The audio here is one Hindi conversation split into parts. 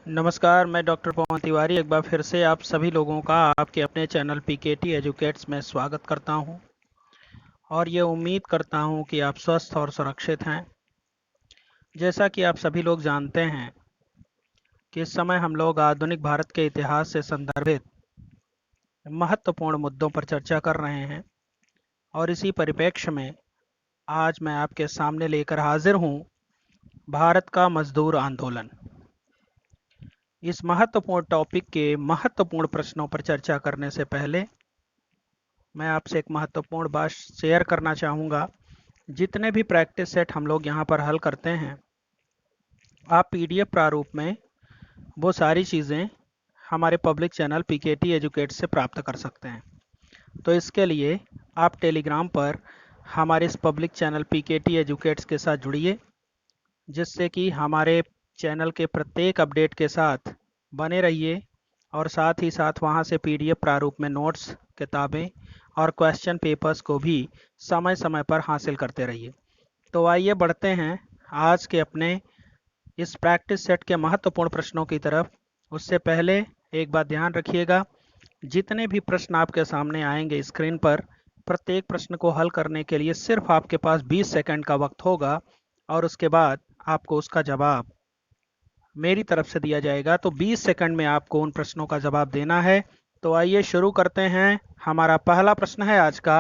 नमस्कार, मैं डॉक्टर पवन तिवारी एक बार फिर से आप सभी लोगों का आपके अपने चैनल पीकेटी एजुकेट्स में स्वागत करता हूं और ये उम्मीद करता हूं कि आप स्वस्थ और सुरक्षित हैं। जैसा कि आप सभी लोग जानते हैं कि इस समय हम लोग आधुनिक भारत के इतिहास से संदर्भित महत्वपूर्ण मुद्दों पर चर्चा कर रहे हैं और इसी परिप्रेक्ष्य में आज मैं आपके सामने लेकर हाजिर हूं भारत का मजदूर आंदोलन। इस महत्वपूर्ण टॉपिक के महत्वपूर्ण प्रश्नों पर चर्चा करने से पहले मैं आपसे एक महत्वपूर्ण बात शेयर करना चाहूँगा। जितने भी प्रैक्टिस सेट हम लोग यहाँ पर हल करते हैं, आप पीडीएफ प्रारूप में वो सारी चीज़ें हमारे पब्लिक चैनल पीकेटी एजुकेट से प्राप्त कर सकते हैं। तो इसके लिए आप टेलीग्राम पर हमारे इस पब्लिक चैनल पीकेटी एजुकेट्स के साथ जुड़िए, जिससे कि हमारे चैनल के प्रत्येक अपडेट के साथ बने रहिए और साथ ही साथ वहाँ से पीडीएफ प्रारूप में नोट्स, किताबें और क्वेश्चन पेपर्स को भी समय समय पर हासिल करते रहिए। तो आइए बढ़ते हैं आज के अपने इस प्रैक्टिस सेट के महत्वपूर्ण प्रश्नों की तरफ। उससे पहले एक बात ध्यान रखिएगा, जितने भी प्रश्न आपके सामने आएंगे स्क्रीन पर, प्रत्येक प्रश्न को हल करने के लिए सिर्फ आपके पास 20 सेकंड का वक्त होगा और उसके बाद आपको उसका जवाब मेरी तरफ से दिया जाएगा। तो 20 सेकंड में आपको उन प्रश्नों का जवाब देना है। तो आइए शुरू करते हैं। हमारा पहला प्रश्न है आज का,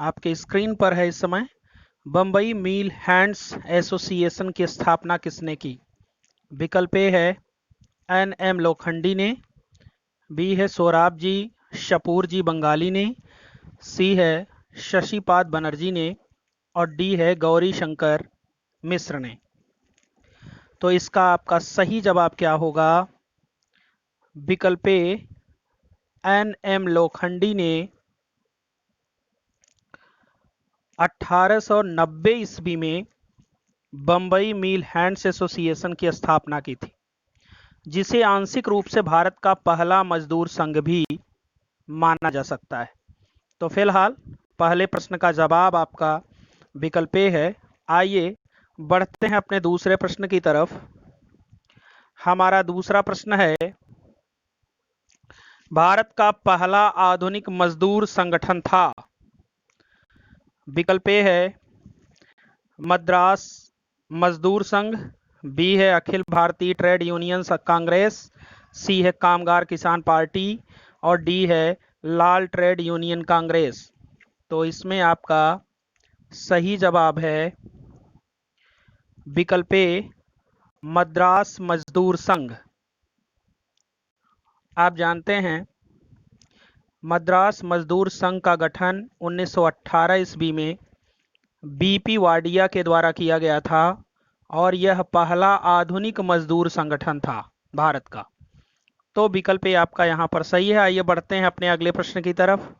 आपके स्क्रीन पर है इस समय। बम्बई मिल हैंड्स एसोसिएशन की स्थापना किसने की? विकल्प ए है एन.एम. लोखंडी ने, बी है सोराब जी शपूर जी बंगाली ने, सी है शशिपाद बनर्जी ने और डी है गौरी शंकर मिश्र ने। तो इसका आपका सही जवाब क्या होगा? विकल्प ए एन.एम. लोखंडी ने 1890 ईस्वी में बम्बई मिल हैंड्स एसोसिएशन की स्थापना की थी, जिसे आंशिक रूप से भारत का पहला मजदूर संघ भी माना जा सकता है। तो फिलहाल पहले प्रश्न का जवाब आपका विकल्प ए है। आइए बढ़ते हैं अपने दूसरे प्रश्न की तरफ। हमारा दूसरा प्रश्न है, भारत का पहला आधुनिक मजदूर संगठन था। विकल्प ए है मद्रास मजदूर संघ, बी है अखिल भारतीय ट्रेड यूनियन कांग्रेस, सी है कामगार किसान पार्टी और डी है लाल ट्रेड यूनियन कांग्रेस। तो इसमें आपका सही जवाब है विकल्प ए मद्रास मजदूर संघ। आप जानते हैं मद्रास मजदूर संघ का गठन 1918 ईस्वी में बीपी वाडिया के द्वारा किया गया था और यह पहला आधुनिक मजदूर संगठन था भारत का। तो विकल्प ए आपका यहां पर सही है। आइए बढ़ते हैं अपने अगले प्रश्न की तरफ।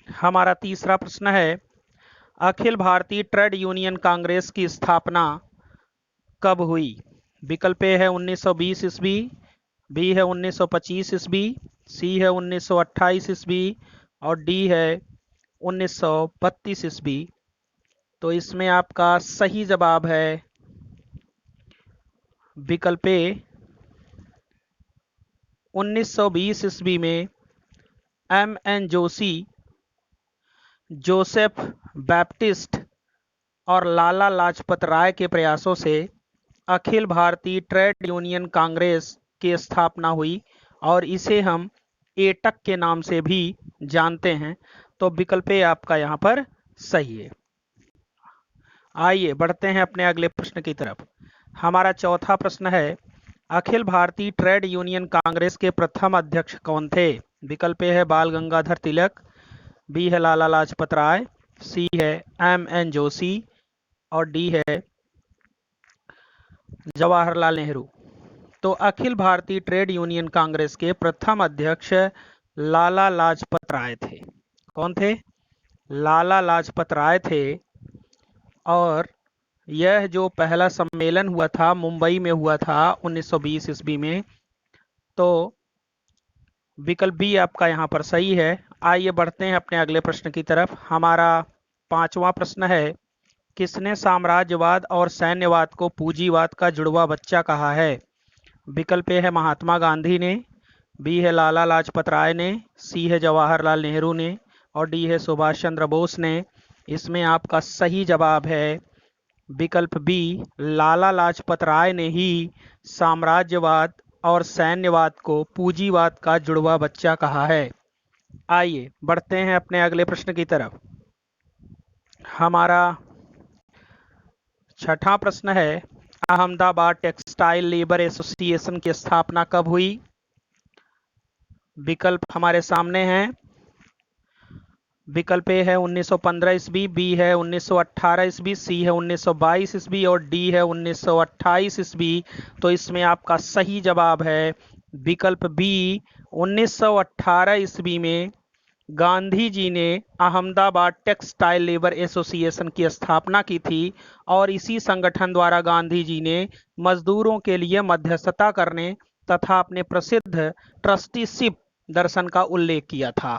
हमारा तीसरा प्रश्न है, अखिल भारतीय ट्रेड यूनियन कांग्रेस की स्थापना कब हुई? विकल्प ए है 1920 ईस्वी, बी है 1925 ईस्वी, सी है 1928 ईस्वी और डी है 1932 ईस्वी। तो इसमें आपका सही जवाब है विकल्प ए 1920 ईस्वी में एम.एन. जोशी, जोसेफ बैप्टिस्ट और लाला लाजपत राय के प्रयासों से अखिल भारतीय ट्रेड यूनियन कांग्रेस की स्थापना हुई और इसे हम एटक के नाम से भी जानते हैं। तो विकल्प ए आपका यहाँ पर सही है। आइए बढ़ते हैं अपने अगले प्रश्न की तरफ। हमारा चौथा प्रश्न है, अखिल भारतीय ट्रेड यूनियन कांग्रेस के प्रथम अध्यक्ष कौन थे? विकल्प ए है बाल गंगाधर तिलक, बी है लाला लाजपत राय, सी है एम.एन. जोशी और डी है जवाहरलाल नेहरू। तो अखिल भारतीय ट्रेड यूनियन कांग्रेस के प्रथम अध्यक्ष लाला लाजपत राय थे। कौन थे? लाला लाजपत राय थे। और यह जो पहला सम्मेलन हुआ था मुंबई में हुआ था 1920 ईस्वी में। तो विकल्प बी आपका यहाँ पर सही है। आइए बढ़ते हैं अपने अगले प्रश्न की तरफ। हमारा पांचवा प्रश्न है, किसने साम्राज्यवाद और सैन्यवाद को पूंजीवाद का जुड़वा बच्चा कहा है? विकल्प ए है महात्मा गांधी ने, बी है लाला लाजपत राय ने, सी है जवाहरलाल नेहरू ने और डी है सुभाष चंद्र बोस ने। इसमें आपका सही जवाब है विकल्प बी, लाला लाजपत राय ने ही साम्राज्यवाद और सैन्यवाद को पूंजीवाद का जुड़वा बच्चा कहा है। आइए बढ़ते हैं अपने अगले प्रश्न की तरफ। हमारा छठा प्रश्न है, अहमदाबाद टेक्सटाइल लेबर एसोसिएशन की स्थापना कब हुई? विकल्प हमारे सामने हैं। विकल्प ए है 1915 ईस्वी, बी है 1918 ईस्वी, सी है 1922 ईस्वी और डी है 1928 ईस्वी। तो इसमें आपका सही जवाब है विकल्प बी, 1918 ईस्वी में गांधी जी ने अहमदाबाद टेक्सटाइल लेबर एसोसिएशन की स्थापना की थी और इसी संगठन द्वारा गांधी जी ने मजदूरों के लिए मध्यस्थता करने तथा अपने प्रसिद्ध ट्रस्टीशिप दर्शन का उल्लेख किया था।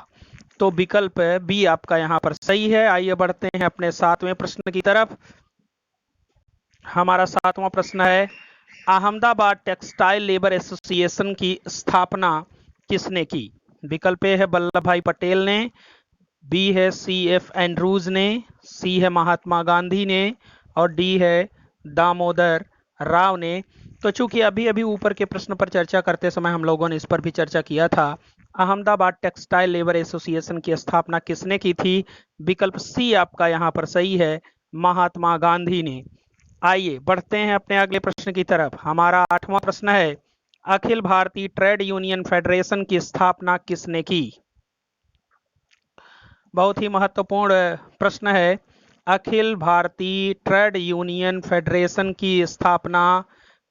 तो विकल्प बी आपका यहां पर सही है। आइए बढ़ते हैं अपने सातवें प्रश्न की तरफ। हमारा सातवां प्रश्न है, अहमदाबाद टेक्सटाइल लेबर एसोसिएशन की स्थापना किसने की? विकल्प ए है वल्लभ भाई पटेल ने, बी है सी एफ एंड्रूज ने, सी है महात्मा गांधी ने और डी है दामोदर राव ने। तो चूंकि अभी अभी ऊपर के प्रश्न पर चर्चा करते समय हम लोगों ने इस पर भी चर्चा किया था, अहमदाबाद टेक्सटाइल लेबर एसोसिएशन की स्थापना किसने की थी? विकल्प सी आपका यहां पर सही है, महात्मा गांधी ने। आइए बढ़ते हैं अपने अगले प्रश्न की तरफ। हमारा आठवां प्रश्न है, Akhil Bharatiya trade union federation की स्थापना किसने की? बहुत ही महत्वपूर्ण प्रश्न है। Akhil Bharatiya trade union federation की स्थापना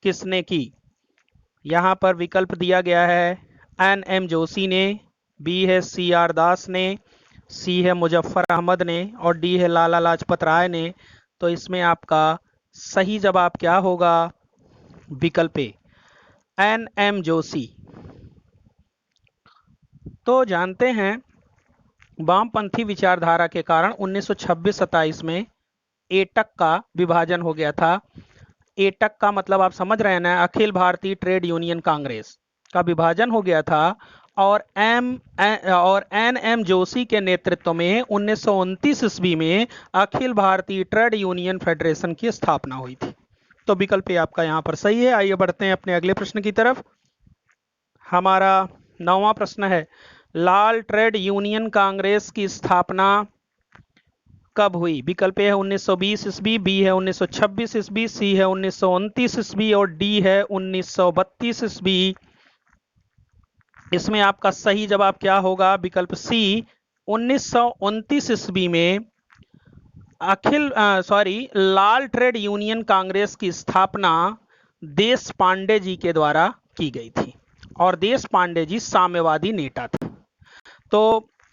किसने की? यहां पर विकल्प दिया गया है, एन एम जोशी ने, बी है सी आर दास ने, सी है मुजफ्फर अहमद ने और डी है लाला लाजपत राय ने। तो इसमें आपका सही जवाब क्या होगा? विकल्प ए, एन एम जोशी। तो जानते हैं वामपंथी विचारधारा के कारण 1926-27 में एटक का विभाजन हो गया था। एटक का मतलब आप समझ रहे हैं ना, अखिल भारतीय ट्रेड यूनियन कांग्रेस का विभाजन हो गया था और एन एम जोशी के नेतृत्व में 1929 ईस्वी में Akhil Bharatiya trade union federation की स्थापना हुई थी। तो विकल्प आपका यहां पर सही है। आइए बढ़ते हैं अपने अगले प्रश्न की तरफ। हमारा नौवां प्रश्न है, लाल ट्रेड यूनियन कांग्रेस की स्थापना कब हुई? विकल्प है 1920 ईस्वी, बी है 1926 ईस्वी, सी है 1929 ईस्वी और डी है 1932 ईस्वी। इसमें आपका सही जवाब क्या होगा? विकल्प सी, 1929 ईस्वी में लाल ट्रेड यूनियन कांग्रेस की स्थापना देश पांडे जी के द्वारा की गई थी और देश पांडे जी साम्यवादी नेता थे। तो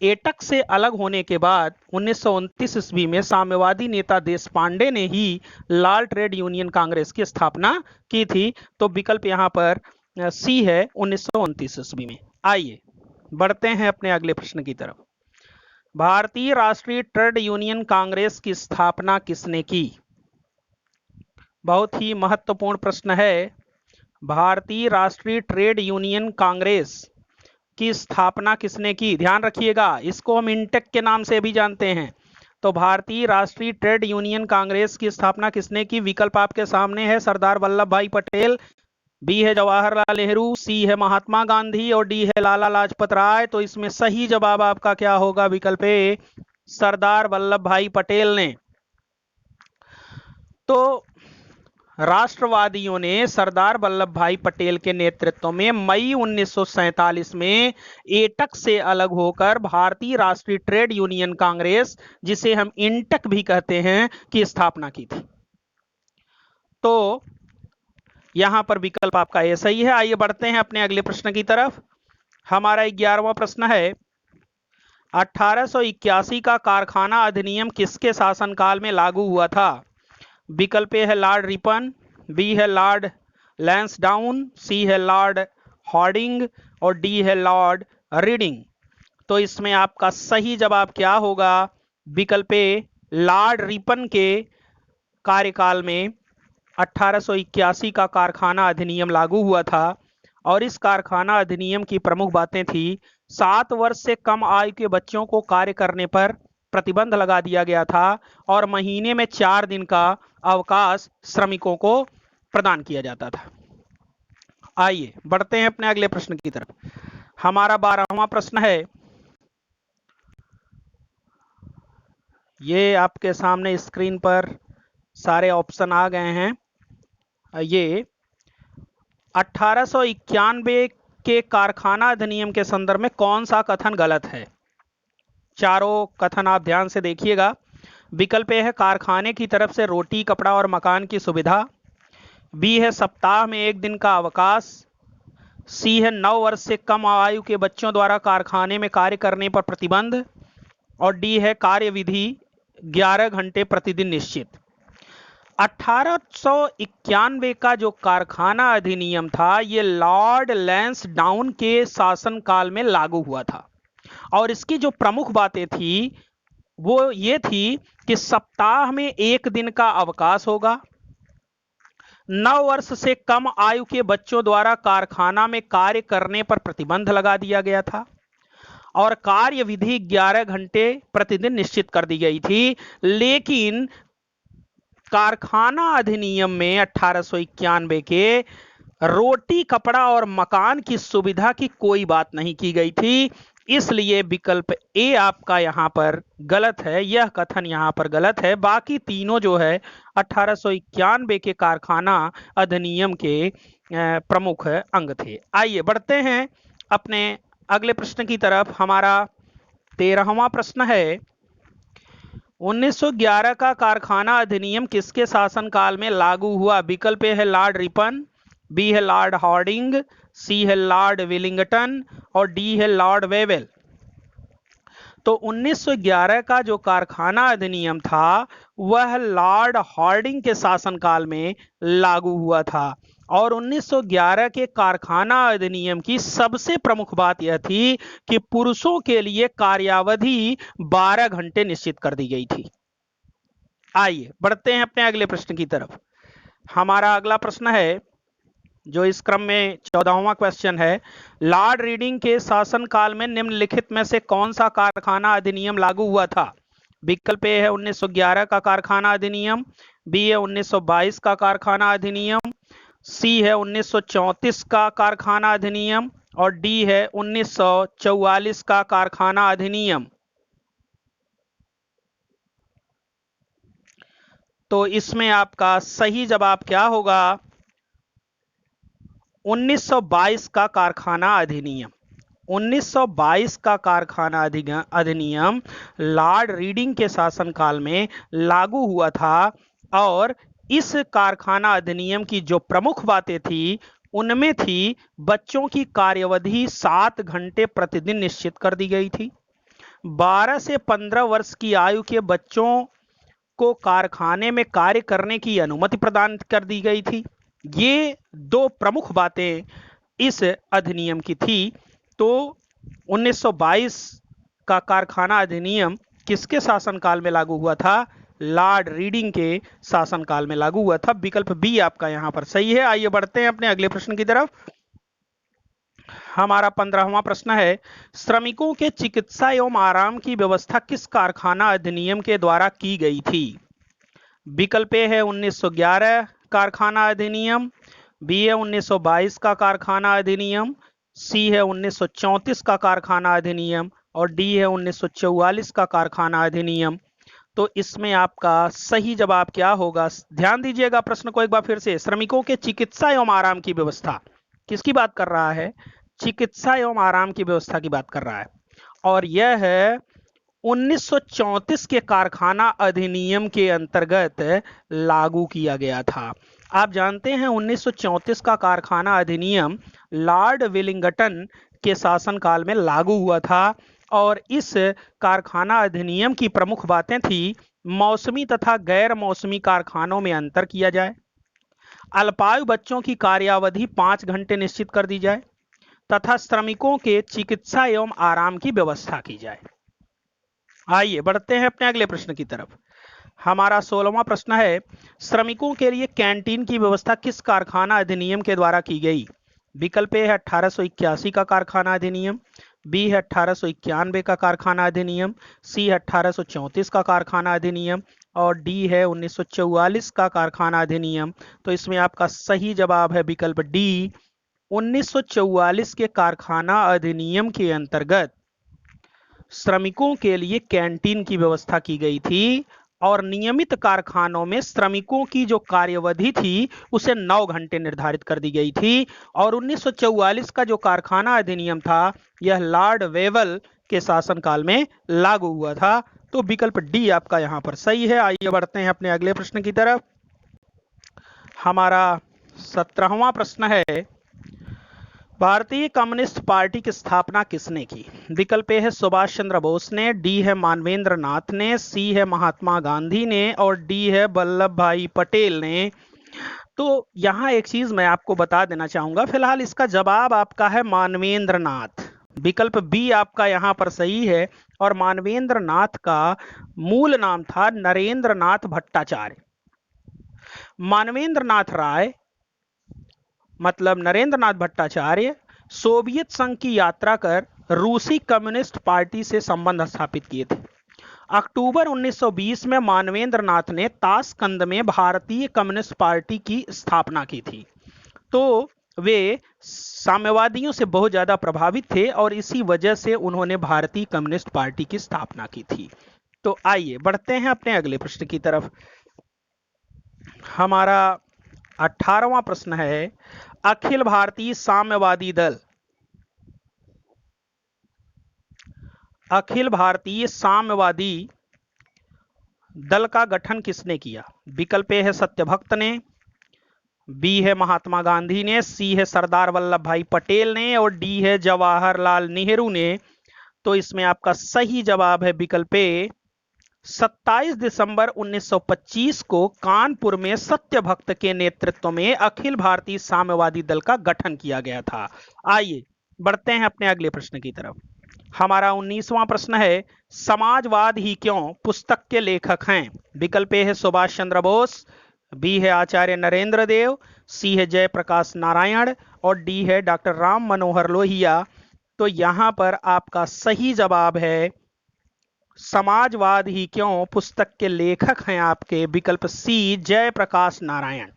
एटक से अलग होने के बाद 1929 ईस्वी में साम्यवादी नेता देश पांडे ने ही लाल ट्रेड यूनियन कांग्रेस की स्थापना की थी। तो विकल्प यहां पर सी है, 1929 ईस्वी में। आइए बढ़ते हैं अपने अगले प्रश्न की तरफ। भारतीय राष्ट्रीय ट्रेड यूनियन कांग्रेस की स्थापना किसने की? बहुत ही महत्वपूर्ण प्रश्न है। भारतीय राष्ट्रीय ट्रेड यूनियन कांग्रेस की स्थापना किसने की? ध्यान रखिएगा, इसको हम इंटेक के नाम से भी जानते हैं। तो भारतीय राष्ट्रीय ट्रेड यूनियन कांग्रेस की स्थापना किसने की? विकल्प आपके सामने है, सरदार वल्लभ भाई पटेल, बी है जवाहरलाल नेहरू, सी है महात्मा गांधी और डी है लाला लाजपत राय। तो इसमें सही जवाब आपका क्या होगा? विकल्प ए, सरदार वल्लभ भाई पटेल ने। तो राष्ट्रवादियों ने सरदार वल्लभ भाई पटेल के नेतृत्व में मई 1947 में एटक से अलग होकर भारतीय राष्ट्रीय ट्रेड यूनियन कांग्रेस, जिसे हम इंटक भी कहते हैं, की स्थापना की थी। तो यहां पर विकल्प आपका ये सही है। आइए बढ़ते हैं अपने अगले प्रश्न की तरफ। हमारा 11वां प्रश्न है, 1881 का कारखाना अधिनियम किसके शासनकाल में लागू हुआ था? विकल्प ए है लॉर्ड रिपन, बी है लॉर्ड लैंसडाउन, सी है लॉर्ड हॉर्डिंग और डी है लॉर्ड रीडिंग। तो इसमें आपका सही जवाब क्या होगा? विकल्प ए, लॉर्ड रिपन के कार्यकाल में 1881 का कारखाना अधिनियम लागू हुआ था और इस कारखाना अधिनियम की प्रमुख बातें थी 7 वर्ष से कम आयु के बच्चों को कार्य करने पर प्रतिबंध लगा दिया गया था और महीने में 4 दिन का अवकाश श्रमिकों को प्रदान किया जाता था। आइए बढ़ते हैं अपने अगले प्रश्न की तरफ। हमारा 12वां प्रश्न है, ये आपके सामने स्क्रीन पर सारे ऑप्शन आ गए हैं। ये 1891 के कारखाना अधिनियम के संदर्भ में कौन सा कथन गलत है? चारों कथन आप ध्यान से देखिएगा। विकल्प ए है कारखाने की तरफ से रोटी, कपड़ा और मकान की सुविधा। बी है सप्ताह में 1 दिन का अवकाश। सी है 9 वर्ष से कम आयु के बच्चों द्वारा कारखाने में कार्य करने पर प्रतिबंध। और डी है कार्यविधि 11 घंटे प्रतिदिन निश्चित। 1891 का जो कारखाना अधिनियम था ये लॉर्ड लैंसडाउन के शासनकाल में लागू हुआ था और इसकी जो प्रमुख बातें थी वो ये थी कि सप्ताह में 1 दिन का अवकाश होगा, 9 वर्ष से कम आयु के बच्चों द्वारा कारखाना में कार्य करने पर प्रतिबंध लगा दिया गया था और कार्यविधि 11 घंटे प्रतिदिन निश्चित कर दी गई थी। लेकिन कारखाना अधिनियम में 1891 के रोटी, कपड़ा और मकान की सुविधा की कोई बात नहीं की गई थी, इसलिए विकल्प ए आपका यहां पर गलत है। यह कथन यहां पर गलत है। बाकी तीनों जो है 1891 के कारखाना अधिनियम के प्रमुख अंग थे। आइए बढ़ते हैं अपने अगले प्रश्न की तरफ। हमारा 13वां प्रश्न है, 1911 का कारखाना अधिनियम किसके शासनकाल में लागू हुआ? विकल्प ए है लॉर्ड रिपन, बी है लॉर्ड हार्डिंग, सी है लॉर्ड विलिंगटन और डी है लॉर्ड वेवेल। तो 1911 का जो कारखाना अधिनियम था वह लॉर्ड हार्डिंग के शासनकाल में लागू हुआ था और 1911 के कारखाना अधिनियम की सबसे प्रमुख बात यह थी कि पुरुषों के लिए कार्यावधि 12 घंटे निश्चित कर दी गई थी। आइए बढ़ते हैं अपने अगले प्रश्न की तरफ। हमारा अगला प्रश्न है जो इस क्रम में 14वां क्वेश्चन है, लॉर्ड रीडिंग के शासनकाल में निम्नलिखित में से कौन सा कारखाना अधिनियम लागू हुआ था? विकल्प ए है 1911 का कारखाना अधिनियम, बी है 1922 का कारखाना अधिनियम, सी है 1934 का कारखाना अधिनियम और डी है 1944 का कारखाना अधिनियम। तो इसमें आपका सही जवाब क्या होगा? 1922 का कारखाना अधिनियम। 1922 का कारखाना अधिनियम लॉर्ड रीडिंग के शासनकाल में लागू हुआ था और इस कारखाना अधिनियम की जो प्रमुख बातें थी उनमें थी बच्चों की कार्यवधि 7 घंटे प्रतिदिन निश्चित कर दी गई थी, 12 से 15 वर्ष की आयु के बच्चों को कारखाने में कार्य करने की अनुमति प्रदान कर दी गई थी। ये 2 प्रमुख बातें इस अधिनियम की थी। तो 1922 का कारखाना अधिनियम किसके शासनकाल में लागू हुआ था? लॉर्ड रीडिंग के शासनकाल में लागू हुआ था। विकल्प बी आपका यहां पर सही है। आइए बढ़ते हैं अपने अगले प्रश्न की तरफ। हमारा 15वां प्रश्न है, श्रमिकों के चिकित्सा एवं आराम की व्यवस्था किस कारखाना अधिनियम के द्वारा की गई थी? विकल्प ए है 1911 कारखाना अधिनियम, बी है 1922 का कारखाना अधिनियम, सी है 1934 का कारखाना अधिनियम और डी है 1944 का कारखाना अधिनियम। तो इसमें आपका सही जवाब क्या होगा? ध्यान दीजिएगा प्रश्न को एक बार फिर से। श्रमिकों के चिकित्सा एवं आराम की व्यवस्था किसकी बात कर रहा है? चिकित्सा एवं आराम की व्यवस्था की बात कर रहा है और यह है 1934 के कारखाना अधिनियम के अंतर्गत लागू किया गया था। आप जानते हैं 1934 का कारखाना अधिनियम लॉर्ड विलिंगटन के शासनकाल में लागू हुआ था और इस कारखाना अधिनियम की प्रमुख बातें थी मौसमी तथा गैर मौसमी कारखानों में अंतर किया जाए, अल्पायु बच्चों की कार्यावधि 5 घंटे निश्चित कर दी जाए तथा श्रमिकों के चिकित्सा एवं आराम की व्यवस्था की जाए। आइए बढ़ते हैं अपने अगले प्रश्न की तरफ। हमारा 16वां प्रश्न है, श्रमिकों के लिए कैंटीन की व्यवस्था किस कारखाना अधिनियम के द्वारा की गई? विकल्प ए है 1881 का कारखाना अधिनियम, बी है 1891 का कारखाना अधिनियम, सी है 1834 का कारखाना अधिनियम और डी है 1944 का कारखाना अधिनियम। तो इसमें आपका सही जवाब है विकल्प डी, 1944 के कारखाना अधिनियम के अंतर्गत श्रमिकों के लिए कैंटीन की व्यवस्था की गई थी और नियमित कारखानों में श्रमिकों की जो कार्यावधि थी उसे 9 घंटे निर्धारित कर दी गई थी। और 1944 का जो कारखाना अधिनियम था यह लॉर्ड वेवल के शासनकाल में लागू हुआ था। तो विकल्प डी आपका यहां पर सही है। आइए बढ़ते हैं अपने अगले प्रश्न की तरफ। हमारा 17वां प्रश्न है, भारतीय कम्युनिस्ट पार्टी की स्थापना किसने की? विकल्प ए है सुभाष चंद्र बोस ने, डी है मानवेंद्र नाथ ने, सी है महात्मा गांधी ने और डी है वल्लभ भाई पटेल ने। तो यहां एक चीज मैं आपको बता देना चाहूंगा, फिलहाल इसका जवाब आपका है मानवेंद्र नाथ। विकल्प बी आपका यहां पर सही है और मानवेंद्र नाथ का मूल नाम था नरेंद्र नाथ भट्टाचार्य। मानवेंद्र नाथ राय मतलब नरेंद्र नाथ भट्टाचार्य सोवियत संघ की यात्रा कर रूसी कम्युनिस्ट पार्टी से संबंध स्थापित किए थे। अक्टूबर 1920 में मानवेंद्र नाथ ने ताशकंद में भारतीय कम्युनिस्ट पार्टी की स्थापना की थी। तो वे साम्यवादियों से बहुत ज्यादा प्रभावित थे और इसी वजह से उन्होंने भारतीय कम्युनिस्ट पार्टी की स्थापना की थी। तो आइए बढ़ते हैं अपने अगले प्रश्न की तरफ। हमारा 18वां प्रश्न है, अखिल भारतीय साम्यवादी दल, अखिल भारतीय साम्यवादी दल का गठन किसने किया? विकल्प ए है सत्यभक्त ने, बी है महात्मा गांधी ने, सी है सरदार वल्लभ भाई पटेल ने और डी है जवाहरलाल नेहरू ने। तो इसमें आपका सही जवाब है विकल्प ए, 27 दिसंबर 1925 को कानपुर में सत्यभक्त के नेतृत्व में अखिल भारतीय साम्यवादी दल का गठन किया गया था। आइए बढ़ते हैं अपने अगले प्रश्न की तरफ। हमारा 19वां प्रश्न है, समाजवाद ही क्यों पुस्तक के लेखक हैं? विकल्प ए है सुभाष चंद्र बोस, बी है आचार्य नरेंद्र देव, सी है जयप्रकाश नारायण और डी है डॉक्टर राम मनोहर लोहिया। तो यहां पर आपका सही जवाब है समाजवाद ही क्यों पुस्तक के लेखक हैं आपके विकल्प सी जयप्रकाश नारायण।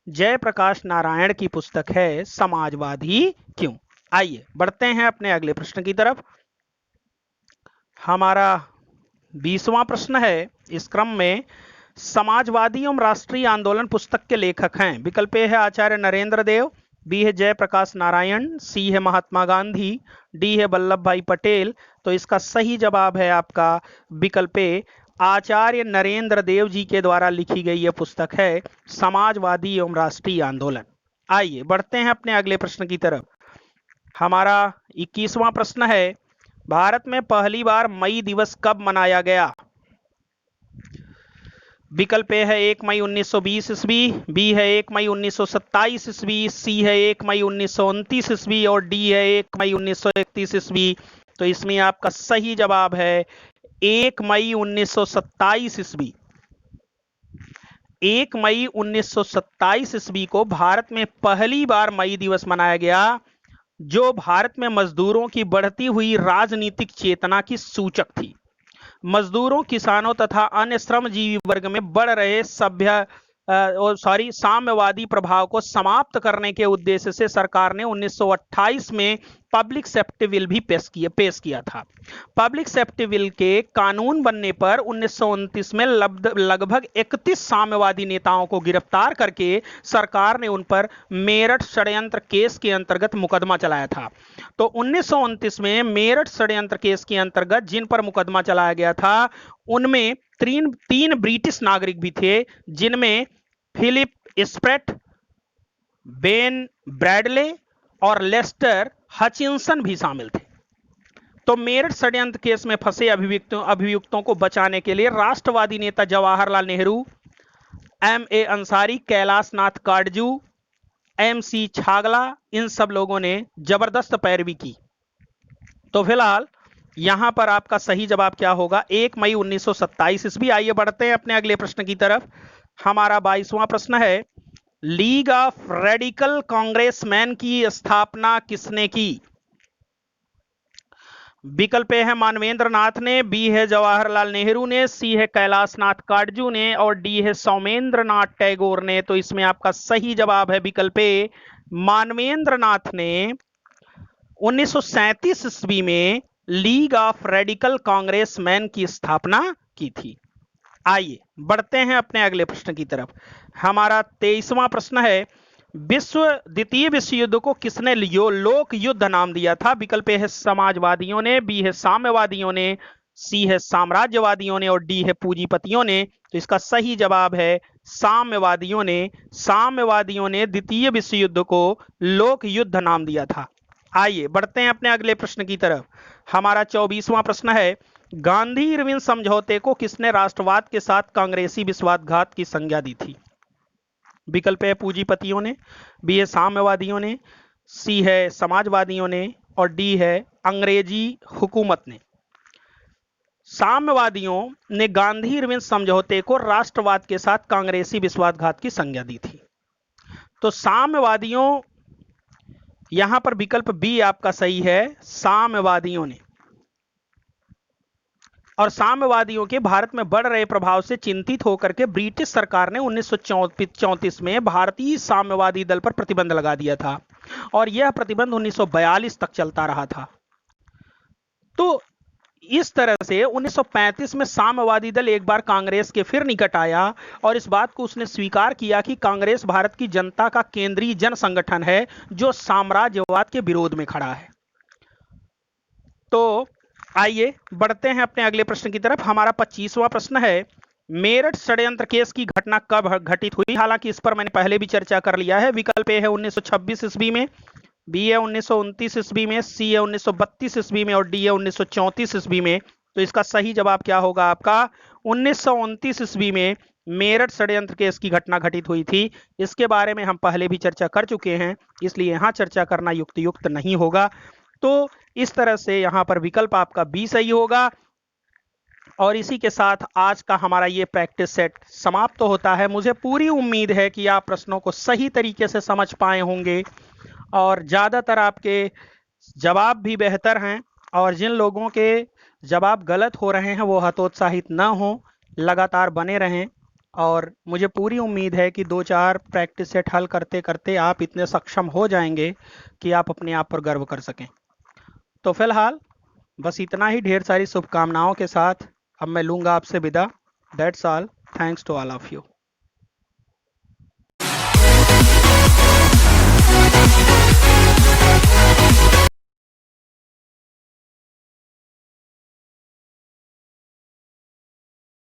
जयप्रकाश नारायण की पुस्तक है समाजवाद ही क्यों। आइए बढ़ते हैं अपने अगले प्रश्न की तरफ। हमारा 20वां प्रश्न है इस क्रम में, समाजवादी एवं राष्ट्रीय आंदोलन पुस्तक के लेखक हैं। विकल्प ए है आचार्य नरेंद्र देव, बी है जयप्रकाश नारायण, सी है महात्मा गांधी, डी है वल्लभ भाई पटेल। तो इसका सही जवाब है आपका विकल्प ए, आचार्य नरेंद्र देव जी के द्वारा लिखी गई यह पुस्तक है समाजवादी एवं राष्ट्रीय आंदोलन। आइए बढ़ते हैं अपने अगले प्रश्न की तरफ। हमारा 21वां प्रश्न है, भारत में पहली बार मई दिवस कब मनाया गया? विकल्प ए है 1 मई 1920 ईस्वी, बी है 1 मई 1927 ईस्वी, सी है 1 मई 1929 ईस्वी और डी है 1 मई 1931 ईस्वी। तो इसमें आपका सही जवाब है 1 मई 1927 ईस्वी। 1 मई 1927 ईस्वी को भारत में पहली बार मई दिवस मनाया गया, जो भारत में मजदूरों की बढ़ती हुई राजनीतिक चेतना की सूचक थी। मजदूरों, किसानों तथा अन्य श्रमजीवी वर्ग में बढ़ रहे साम्यवादी प्रभाव को समाप्त करने के उद्देश्य से सरकार ने 1928 में पब्लिक सेफ्टी बिल भी पेश किया था। पब्लिक सेफ्टी बिल के कानून बनने पर 1929 में लगभग 31 साम्यवादी नेताओं को गिरफ्तार करके सरकार ने उन पर मेरठ षड्यंत्र केस के अंतर्गत मुकदमा चलाया था। तो 1929 में मेरठ षड्यंत्र केस के अंतर्गत जिन पर मुकदमा चलाया गया था उनमें तीन ब्रिटिश नागरिक भी थे, जिनमें फिलिप स्प्रेट, बेन ब्रैडले और लेस्टर हचिंसन भी शामिल थे। तो मेरठ षड्यंत्र केस में फंसे अभियुक्तों को बचाने के लिए राष्ट्रवादी नेता जवाहरलाल नेहरू, M.A. अंसारी, कैलाश नाथ काटजू, M.C. छागला, इन सब लोगों ने जबरदस्त पैरवी की। तो फिलहाल यहां पर आपका सही जवाब क्या होगा? 1 मई 1927 ईस्वी। आइए बढ़ते हैं अपने अगले प्रश्न की तरफ। हमारा 22वां प्रश्न है, लीग ऑफ रेडिकल कांग्रेसमैन की स्थापना किसने की? विकल्प ए है मानवेंद्र नाथ ने, बी है जवाहरलाल नेहरू ने, सी है कैलाश नाथ काटजू ने और डी है सौमेंद्र नाथ टैगोर ने। तो इसमें आपका सही जवाब है विकल्प ए, मानवेंद्र नाथ ने 1937 ईस्वी में लीग ऑफ रेडिकल कांग्रेसमैन की स्थापना की थी। आइए बढ़ते हैं अपने अगले प्रश्न की तरफ। हमारा 23वां प्रश्न है, द्वितीय विश्व युद्ध को किसने लोक युद्ध नाम दिया था? विकल्प ए है समाजवादियों ने, बी है साम्यवादियों ने, सी है साम्राज्यवादियों ने और डी है पूंजीपतियों ने। तो इसका सही जवाब है साम्यवादियों ने। साम्यवादियों ने द्वितीय विश्व युद्ध को लोक युद्ध नाम दिया था। आइए बढ़ते हैं अपने अगले प्रश्न की तरफ। हमारा 24वां प्रश्न है, गांधी इरविन समझौते को किसने राष्ट्रवाद के साथ कांग्रेसी विश्वासघात की संज्ञा दी थी? विकल्प है पूंजीपतियों ने, बी है साम्यवादियों ने, सी है समाजवादियों ने और डी है अंग्रेजी हुकूमत ने। साम्यवादियों ने गांधी इरविन समझौते को राष्ट्रवाद के साथ कांग्रेसी विश्वासघात की संज्ञा दी थी। तो साम्यवादियों, यहां पर विकल्प बी आपका सही है, साम्यवादियों ने। और साम्यवादियों के भारत में बढ़ रहे प्रभाव से चिंतित होकर के ब्रिटिश सरकार ने 1934 में भारतीय साम्यवादी दल पर प्रतिबंध लगा दिया था और यह प्रतिबंध 1942 तक चलता रहा था। तो इस तरह से 1935 में साम्यवादी दल एक बार कांग्रेस के फिर निकट आया और इस बात को उसने स्वीकार किया कि कांग्रेस भारत की जनता का केंद्रीय जन संगठन है जो साम्राज्यवाद के विरोध में खड़ा है। तो आइए बढ़ते हैं अपने अगले प्रश्न की तरफ। हमारा 25वां प्रश्न है, मेरठ षड्यंत्र केस की घटना कब घटित हुई? हालांकि इस पर मैंने पहले भी चर्चा कर लिया है। विकल्प ए है 1926 ईस्वी में, बी है 1929 ईस्वी में, सी है 1932 ईस्वी में और डी है 1934 ईस्वी में। तो इसका सही जवाब क्या होगा आपका? 1929 ईस्वी में मेरठ षड्यंत्र केस की घटना घटित हुई थी। इसके बारे में हम पहले भी चर्चा कर चुके हैं, इसलिए यहां चर्चा करना युक्त नहीं होगा। तो इस तरह से यहां पर विकल्प आपका बी सही होगा। और इसी के साथ आज का हमारा ये प्रैक्टिस सेट समाप्त तो होता है। मुझे पूरी उम्मीद है कि आप प्रश्नों को सही तरीके से समझ पाए होंगे और ज़्यादातर आपके जवाब भी बेहतर हैं। और जिन लोगों के जवाब गलत हो रहे हैं वो हतोत्साहित न हो, लगातार बने रहें। और मुझे पूरी उम्मीद है कि 2-4 प्रैक्टिस सेट हल करते करते आप इतने सक्षम हो जाएंगे कि आप अपने आप पर गर्व कर सकें। तो फिलहाल बस इतना ही, ढेर सारी शुभकामनाओं के साथ अब मैं लूँगा आपसे विदा। That's all, thanks to all of you.